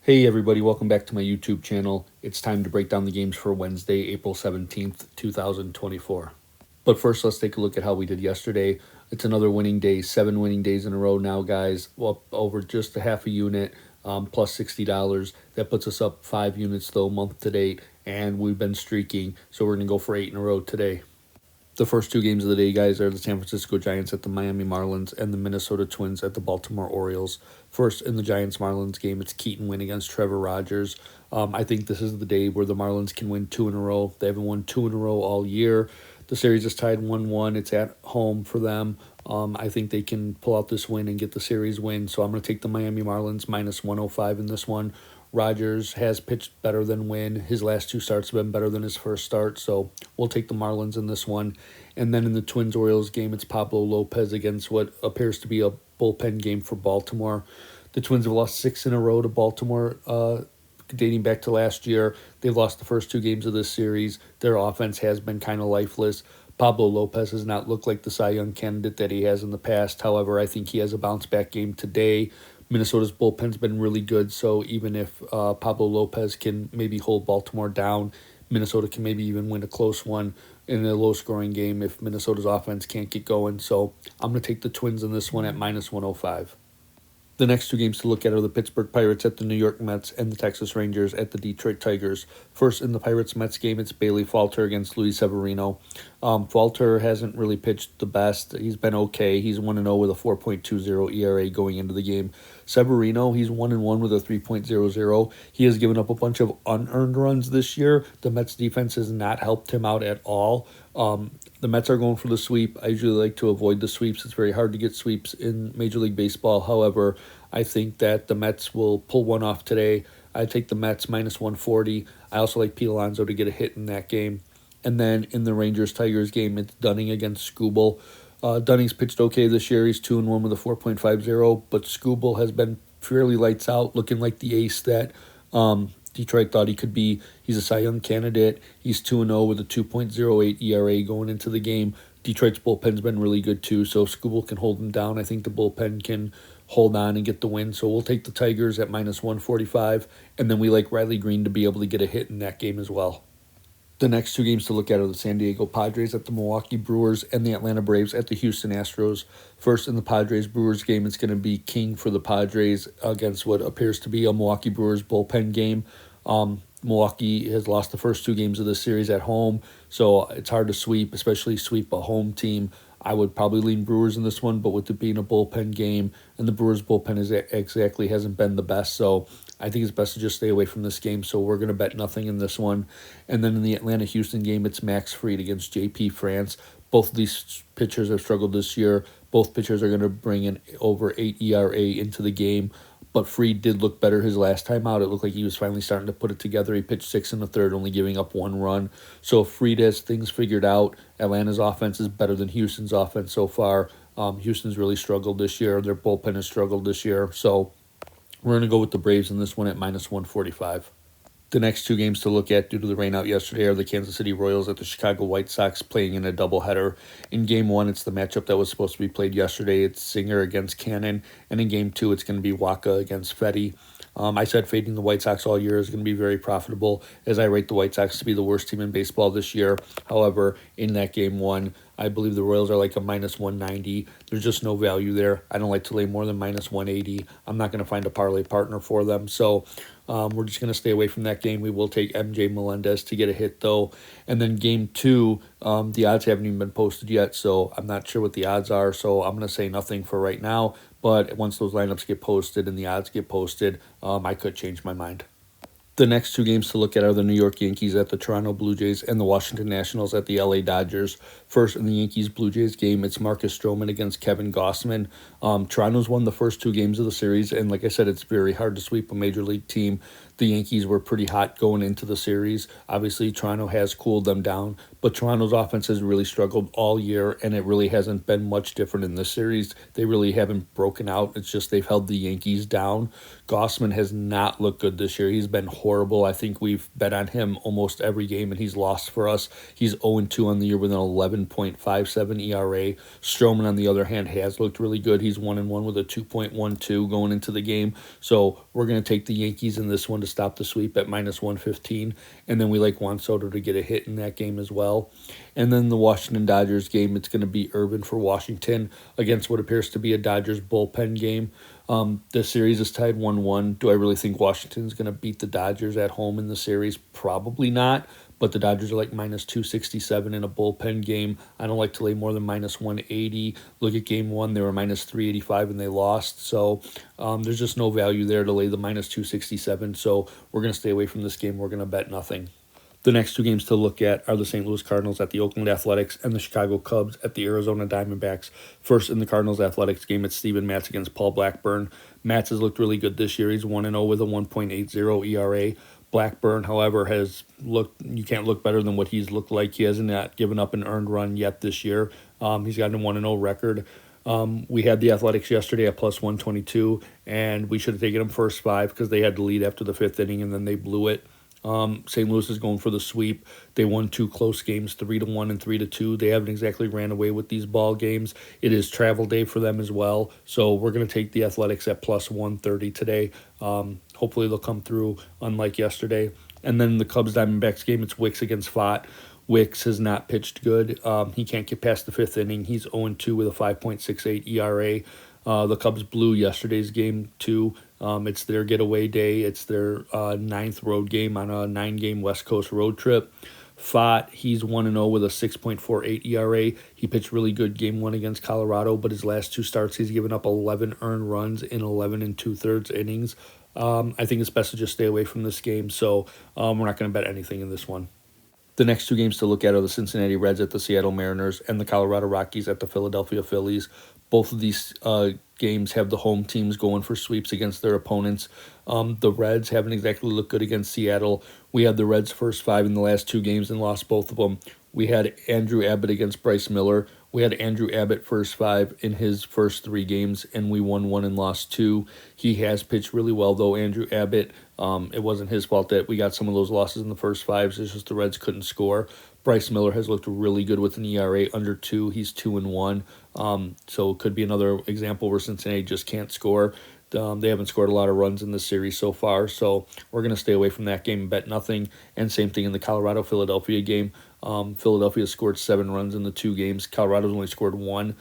Hey everybody, welcome back to my YouTube channel. It's time to break down the games for Wednesday, April 17th, 2024. But first, let's take a look at how we did yesterday. It's another winning day, 7 winning days in a row now, guys. Well, over just a half a unit, plus $60. That puts us up 5 units, though, month to date, and we've been streaking, so we're going to go for 8 in a row today. The first two games of the day, guys, are the San Francisco Giants at the Miami Marlins and the Minnesota Twins at the Baltimore Orioles. First, in the Giants-Marlins game, it's Keaton win against Trevor Rogers. I think this is the day where the Marlins can win 2 in a row. They haven't won 2 in a row all year. The series is tied 1-1. It's at home for them. I think they can pull out this win and get the series win. So I'm going to take the Miami Marlins minus 105 in this one. Rogers has pitched better than Wynn. His last 2 starts have been better than his first start, so we'll take the Marlins in this one. And then in the Twins-Orioles game, it's Pablo Lopez against what appears to be a bullpen game for Baltimore. The Twins have lost 6 in a row to Baltimore, dating back to last year. They've lost the first 2 games of this series. Their offense has been kind of lifeless. Pablo Lopez has not looked like the Cy Young candidate that he has in the past. However, I think he has a bounce-back game today. Minnesota's bullpen's been really good, so even if Pablo Lopez can maybe hold Baltimore down, Minnesota can maybe even win a close one in a low-scoring game if Minnesota's offense can't get going. So I'm going to take the Twins in this one at minus 105. The next 2 games to look at are the Pittsburgh Pirates at the New York Mets and the Texas Rangers at the Detroit Tigers. First, in the Pirates-Mets game, it's Bailey Falter against Luis Severino. Falter hasn't really pitched the best. He's been okay. He's 1-0 with a 4.20 ERA going into the game. Severino, he's 1-1 with a 3.00. He has given up a bunch of unearned runs this year. The Mets defense has not helped him out at all. The Mets are going for the sweep. I usually like to avoid the sweeps. It's very hard to get sweeps in Major League Baseball. However, I think that the Mets will pull one off today. I take the Mets minus 140. I also like Pete Alonso to get a hit in that game. And then in the Rangers-Tigers game, it's Dunning against Skubal. Dunning's pitched okay this year. He's 2-1 with a 4.50, but Skubal has been fairly lights out, looking like the ace that Detroit thought he could be. He's a Cy Young candidate. He's 2-0 with a 2.08 ERA going into the game. Detroit's bullpen's been really good too, so Skubal can hold him down. I think the bullpen can hold on and get the win, so we'll take the Tigers at minus 145, and then we like Riley Green to be able to get a hit in that game as well. The next 2 games to look at are the San Diego Padres at the Milwaukee Brewers and the Atlanta Braves at the Houston Astros. First, in the Padres-Brewers game, it's going to be king for the Padres against what appears to be a Milwaukee Brewers bullpen game. Milwaukee has lost the first 2 games of the series at home, so it's hard to sweep, especially sweep a home team. I would probably lean Brewers in this one, but with it being a bullpen game, and the Brewers' bullpen hasn't been the best, so I think it's best to just stay away from this game, so we're going to bet nothing in this one. And then in the Atlanta-Houston game, it's Max Fried against J.P. France. Both of these pitchers have struggled this year. Both pitchers are going to bring in over 8 ERA into the game, but Fried did look better his last time out. It looked like he was finally starting to put it together. He pitched 6 in the third, only giving up 1 run. So if Fried has things figured out, Atlanta's offense is better than Houston's offense so far. Houston's really struggled this year. Their bullpen has struggled this year. So we're going to go with the Braves in this one at minus 145. The next 2 games to look at due to the rain out yesterday are the Kansas City Royals at the Chicago White Sox playing in a doubleheader. In Game 1, it's the matchup that was supposed to be played yesterday. It's Singer against Cannon. And in Game 2, it's going to be Waka against Fetty. I said fading the White Sox all year is going to be very profitable, as I rate the White Sox to be the worst team in baseball this year. However, in that Game 1, I believe the Royals are like a minus 190. There's just no value there. I don't like to lay more than minus 180. I'm not going to find a parlay partner for them. So we're just going to stay away from that game. We will take MJ Melendez to get a hit, though. And then Game 2, the odds haven't even been posted yet, so I'm not sure what the odds are. So I'm going to say nothing for right now. But once those lineups get posted and the odds get posted, I could change my mind. The next 2 games to look at are the New York Yankees at the Toronto Blue Jays and the Washington Nationals at the LA Dodgers. First, in the Yankees-Blue Jays game, it's Marcus Stroman against Kevin Gausman. Toronto's won the first 2 games of the series, and like I said, it's very hard to sweep a major league team. The Yankees were pretty hot going into the series. Obviously, Toronto has cooled them down, but Toronto's offense has really struggled all year, and it really hasn't been much different in this series. They really haven't broken out. It's just they've held the Yankees down. Gausman has not looked good this year. He's been horrible. I think we've bet on him almost every game, and he's lost for us. He's 0-2 on the year with an 7.57 ERA. Stroman, on the other hand, has looked really good. He's 1-1 with a 2.12 going into the game. So we're going to take the Yankees in this one to stop the sweep at minus 115. And then we like Juan Soto to get a hit in that game as well. And then the Washington Dodgers game, it's going to be Urban for Washington against what appears to be a Dodgers bullpen game. The series is tied 1-1. Do I really think Washington's going to beat the Dodgers at home in the series? Probably not. But the Dodgers are like minus 267 in a bullpen game. I don't like to lay more than minus 180. Look at game one, they were minus 385 and they lost. So there's just no value there to lay the minus 267. So we're going to stay away from this game. We're going to bet nothing. The next two games to look at are the St. Louis Cardinals at the Oakland Athletics and the Chicago Cubs at the Arizona Diamondbacks. First, in the Cardinals Athletics game, it's Steven Matz against Paul Blackburn. Matz has looked really good this year. He's 1-0 with a 1.80 ERA. Blackburn, however, has looked, you can't look better than what he's looked like. He hasn't given up an earned run yet this year. He's got a 1-0 record. We had the Athletics yesterday at plus 122, and we should have taken them first five because they had the lead after the fifth inning, and then they blew it. St. Louis is going for the sweep. They won two close games, 3-1 and 3-2. They haven't exactly ran away with these ball games. It is travel day for them as well. So we're going to take the Athletics at plus 130 today. Hopefully they'll come through unlike yesterday. And then the Cubs-Diamondbacks game, it's Wicks against Fott. Wicks has not pitched good. He can't get past the fifth inning. He's 0-2 with a 5.68 ERA. The Cubs blew yesterday's game too. It's their getaway day. It's their ninth road game on a 9-game West Coast road trip. Fott, he's 1-0 with a 6.48 ERA. He pitched really good game one against Colorado, but his last two starts, he's given up 11 earned runs in 11 2/3 innings. I think it's best to just stay away from this game, so we're not going to bet anything in this one. The next two games to look at are the Cincinnati Reds at the Seattle Mariners and the Colorado Rockies at the Philadelphia Phillies. Both of these games have the home teams going for sweeps against their opponents. The Reds haven't exactly looked good against Seattle. We had the Reds' first five in the last two games and lost both of them. We had Andrew Abbott against Bryce Miller. We had Andrew Abbott first five in his first three games, and we won one and lost two. He has pitched really well, though, Andrew Abbott. It wasn't his fault that we got some of those losses in the first fives. It's just the Reds couldn't score. Bryce Miller has looked really good with an ERA under 2. He's 2-1. So it could be another example where Cincinnati just can't score. They haven't scored a lot of runs in this series so far, so we're going to stay away from that game and bet nothing. And same thing in the Colorado-Philadelphia game. Philadelphia scored 7 runs in the two games. Colorado's only scored 1.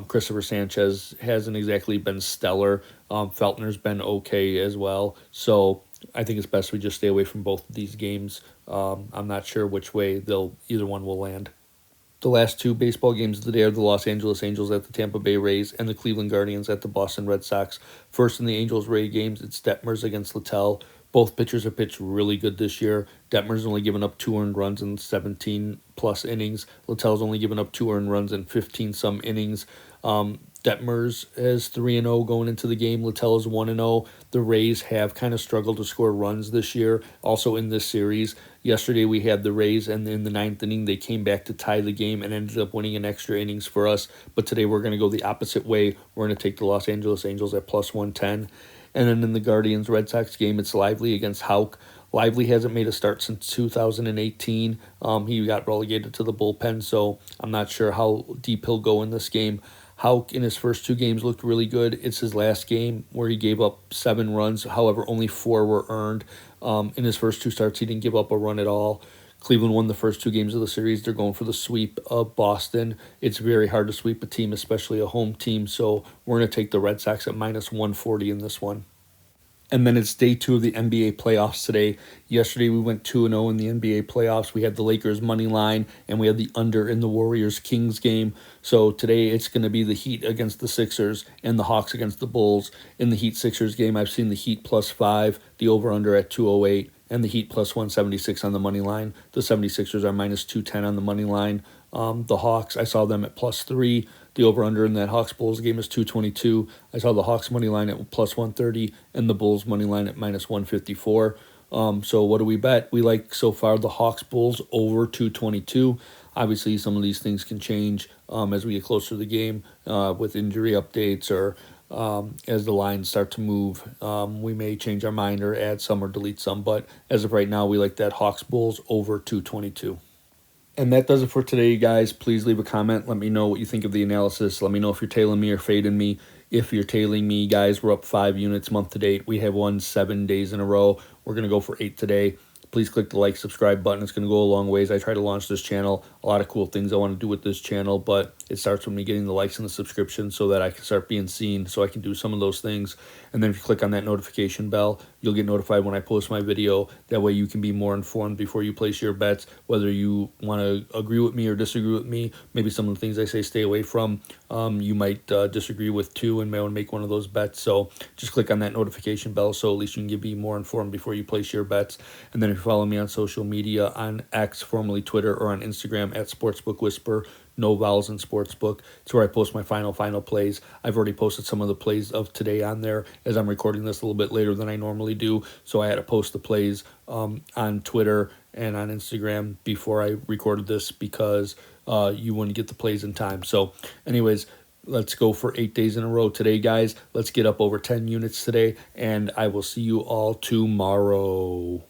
Christopher Sanchez hasn't exactly been stellar. Feltner's been okay as well. So I think it's best we just stay away from both of these games. I'm not sure which way either one will land. The last two baseball games of the day are the Los Angeles Angels at the Tampa Bay Rays and the Cleveland Guardians at the Boston Red Sox. First in the Angels-Ray games, it's Detmers against Littell. Both pitchers have pitched really good this year. Detmers only given up 2 earned runs in 17-plus innings. Littell's only given up 2 earned runs in 15-some innings. Detmers is 3-0 going into the game. Littell is 1-0. The Rays have kind of struggled to score runs this year, also in this series. Yesterday we had the Rays, and in the 9th inning they came back to tie the game and ended up winning in extra innings for us. But today we're going to go the opposite way. We're going to take the Los Angeles Angels at plus 110. And then in the Guardians-Red Sox game, it's Lively against Houck. Lively hasn't made a start since 2018. He got relegated to the bullpen, so I'm not sure how deep he'll go in this game. Houck in his first 2 games looked really good. It's his last game where he gave up 7 runs. However, only 4 were earned. In his first 2 starts, he didn't give up a run at all. Cleveland won the first 2 games of the series. They're going for the sweep of Boston. It's very hard to sweep a team, especially a home team. So we're going to take the Red Sox at minus 140 in this one. And then it's day 2 of the NBA playoffs today. Yesterday we went 2-0 in the NBA playoffs. We had the Lakers money line, and we had the under in the Warriors-Kings game. So today it's going to be the Heat against the Sixers and the Hawks against the Bulls. In the Heat-Sixers game, I've seen the Heat plus 5, the over-under at 208, and the Heat plus 176 on the money line. The 76ers are minus 210 on the money line. The Hawks, I saw them at plus 3. The over-under in that Hawks-Bulls game is 222. I saw the Hawks money line at plus 130 and the Bulls money line at minus 154. So what do we bet? We like so far the Hawks-Bulls over 222. Obviously, some of these things can change as we get closer to the game with injury updates or as the lines start to move. We may change our mind or add some or delete some, but as of right now, we like that Hawks-Bulls over 222. And that does it for today, guys. Please leave a comment. Let me know what you think of the analysis. Let me know if you're tailing me or fading me. If you're tailing me, guys, we're up 5 units month to date. We have won 7 days in a row. We're going to go for 8 today. Please click the like, subscribe button. It's going to go a long ways. I try to launch this channel. A lot of cool things I want to do with this channel, but it starts with me getting the likes and the subscription so that I can start being seen, so I can do some of those things. And then if you click on that notification bell, you'll get notified when I post my video. That way you can be more informed before you place your bets, whether you want to agree with me or disagree with me. Maybe some of the things I say stay away from. You might disagree with too and may want to make one of those bets. So just click on that notification bell so at least you can be more informed before you place your bets. And then if you follow me on social media, on X, formerly Twitter, or on Instagram at Sportsbook Whisper, no vowels in Sportsbook. It's where I post my final plays. I've already posted some of the plays of today on there, as I'm recording this a little bit later than I normally do. So I had to post the plays on Twitter and on Instagram before I recorded this because you wouldn't get the plays in time. So anyways, let's go for 8 days in a row today, guys. Let's get up over 10 units today, and I will see you all tomorrow.